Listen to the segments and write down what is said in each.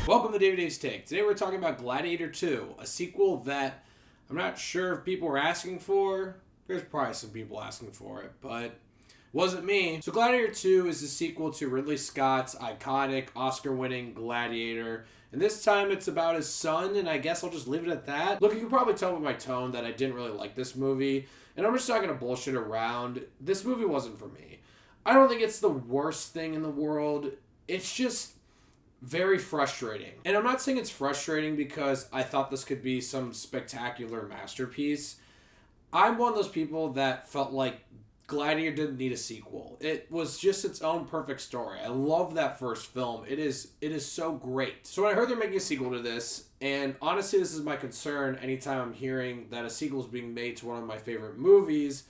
Welcome to Davy's Take. Today we're talking about Gladiator 2, a sequel that I'm not sure if people were asking for. There's probably some people asking for it, but wasn't me. So Gladiator 2 is the sequel to Ridley Scott's iconic Oscar-winning Gladiator. And this time it's about his son, and I guess I'll just leave it at that. Look, you can probably tell by my tone that I didn't really like this movie, and I'm just not going to bullshit around. This movie wasn't for me. I don't think it's the worst thing in the world. It's just very frustrating. And I'm not saying it's frustrating because I thought this could be some spectacular masterpiece. I'm one of those people that felt like Gladiator didn't need a sequel. It was just its own perfect story. I love that first film. It is so great. So when I heard they're making a sequel to this, and honestly this is my concern anytime I'm hearing that a sequel is being made to one of my favorite movies,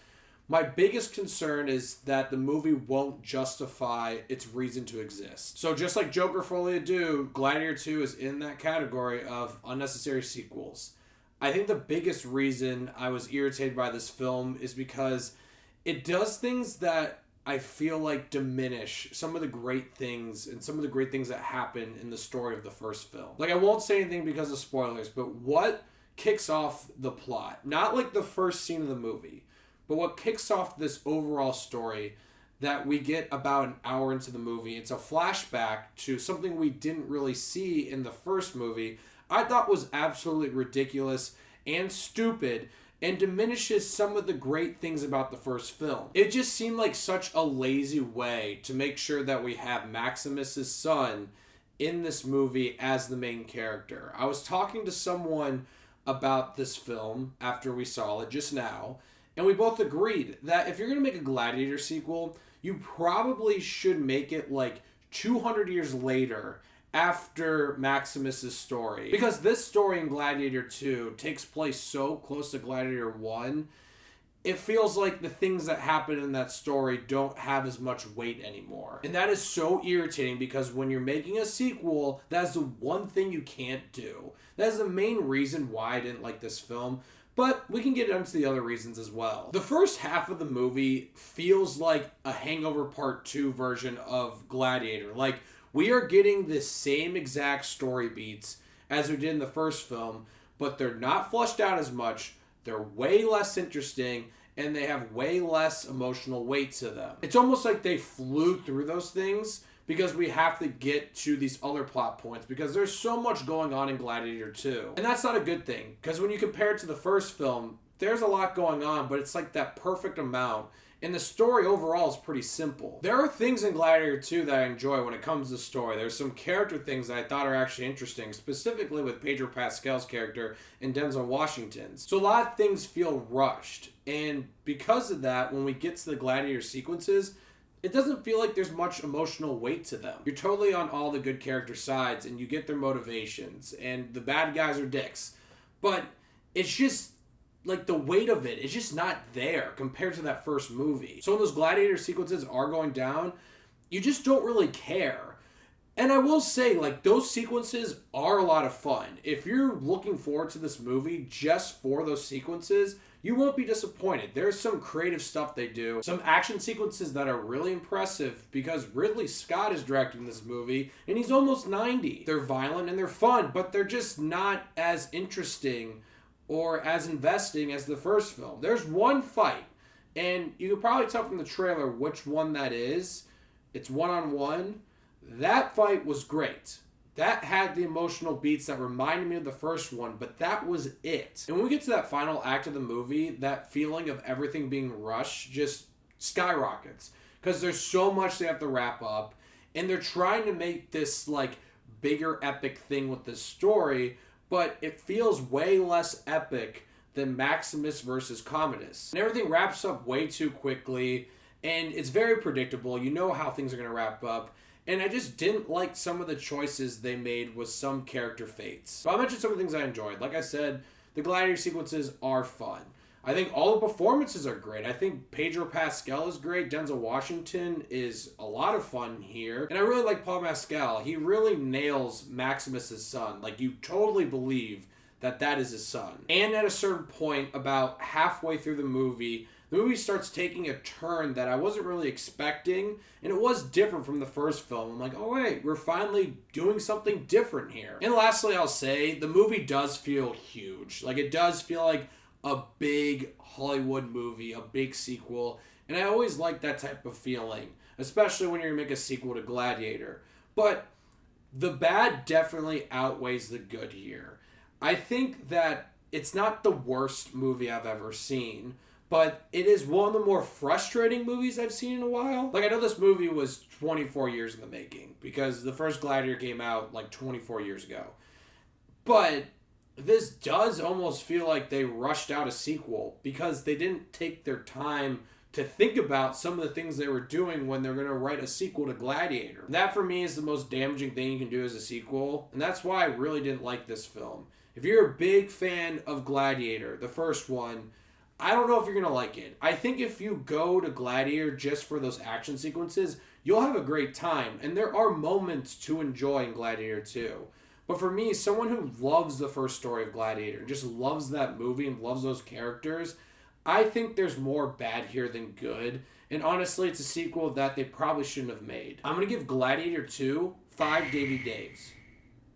my biggest concern is that the movie won't justify its reason to exist. So just like Joker Folie à Deux, Gladiator 2 is in that category of unnecessary sequels. I think the biggest reason I was irritated by this film is because it does things that I feel like diminish some of the great things and some of the great things that happen in the story of the first film. Like, I won't say anything because of spoilers, but what kicks off the plot, not like the first scene of the movie, but what kicks off this overall story that we get about an hour into the movie, it's a flashback to something we didn't really see in the first movie, I thought was absolutely ridiculous and stupid and diminishes some of the great things about the first film. It just seemed like such a lazy way to make sure that we have Maximus's son in this movie as the main character. I was talking to someone about this film after we saw it just now, and we both agreed that if you're going to make a Gladiator sequel, you probably should make it like 200 years later after Maximus's story. Because this story in Gladiator 2 takes place so close to Gladiator 1, it feels like the things that happen in that story don't have as much weight anymore. And that is so irritating because when you're making a sequel, that's the one thing you can't do. That is the main reason why I didn't like this film. But we can get into the other reasons as well. The first half of the movie feels like a Hangover Part 2 version of Gladiator. Like, we are getting the same exact story beats as we did in the first film, but they're not fleshed out as much, they're way less interesting, and they have way less emotional weight to them. It's almost like they flew through those things because we have to get to these other plot points because there's so much going on in Gladiator 2. And that's not a good thing, because when you compare it to the first film, there's a lot going on, but it's like that perfect amount. And the story overall is pretty simple. There are things in Gladiator 2 that I enjoy when it comes to story. There's some character things that I thought are actually interesting, specifically with Pedro Pascal's character and Denzel Washington's. So a lot of things feel rushed. And because of that, when we get to the Gladiator sequences, it doesn't feel like there's much emotional weight to them. You're totally on all the good character sides, and you get their motivations, and the bad guys are dicks. But it's just like the weight of it is just not there compared to that first movie. So when those Gladiator sequences are going down, you just don't really care. And I will say, like, those sequences are a lot of fun. If you're looking forward to this movie just for those sequences, you won't be disappointed. There's some creative stuff they do. Some action sequences that are really impressive because Ridley Scott is directing this movie and he's almost 90. They're violent and they're fun, but they're just not as interesting or as investing as the first film. There's one fight, and you can probably tell from the trailer which one that is. It's one-on-one. That fight was great. That had the emotional beats that reminded me of the first one, but that was it. And when we get to that final act of the movie, that feeling of everything being rushed just skyrockets. Because there's so much they have to wrap up, and they're trying to make this, like, bigger epic thing with this story, but it feels way less epic than Maximus versus Commodus. And everything wraps up way too quickly, and it's very predictable. You know how things are going to wrap up. And I just didn't like some of the choices they made with some character fates. But I mentioned some of the things I enjoyed. Like I said, the Gladiator sequences are fun. I think all the performances are great. I think Pedro Pascal is great. Denzel Washington is a lot of fun here. And I really like Paul Mescal. He really nails Maximus's son. Like, you totally believe that that is his son. And at a certain point, about halfway through the movie, the movie starts taking a turn that I wasn't really expecting, and it was different from the first film. I'm like, oh wait, we're finally doing something different here. And lastly, I'll say, the movie does feel huge. Like, it does feel like a big Hollywood movie, a big sequel, and I always like that type of feeling, especially when you're going to make a sequel to Gladiator. But the bad definitely outweighs the good here. I think that it's not the worst movie I've ever seen, but it is one of the more frustrating movies I've seen in a while. Like, I know this movie was 24 years in the making, because the first Gladiator came out like 24 years ago. But this does almost feel like they rushed out a sequel, because they didn't take their time to think about some of the things they were doing when they're going to write a sequel to Gladiator. That, for me, is the most damaging thing you can do as a sequel, and that's why I really didn't like this film. If you're a big fan of Gladiator, the first one, I don't know if you're going to like it. I think if you go to Gladiator just for those action sequences, you'll have a great time. And there are moments to enjoy in Gladiator 2. But for me, someone who loves the first story of Gladiator, just loves that movie and loves those characters, I think there's more bad here than good. And honestly, it's a sequel that they probably shouldn't have made. I'm going to give Gladiator 2 5 Davey Daves.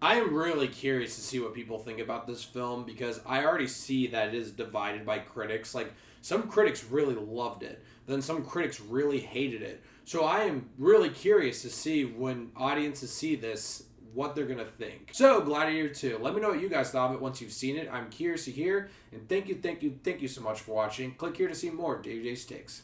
I am really curious to see what people think about this film, because I already see that it is divided by critics. Like, some critics really loved it, then some critics really hated it. So I am really curious to see, when audiences see this, what they're going to think. So, Gladiator 2. Let me know what you guys thought of it once you've seen it. I'm curious to hear. And thank you so much for watching. Click here to see more of Davey Takes.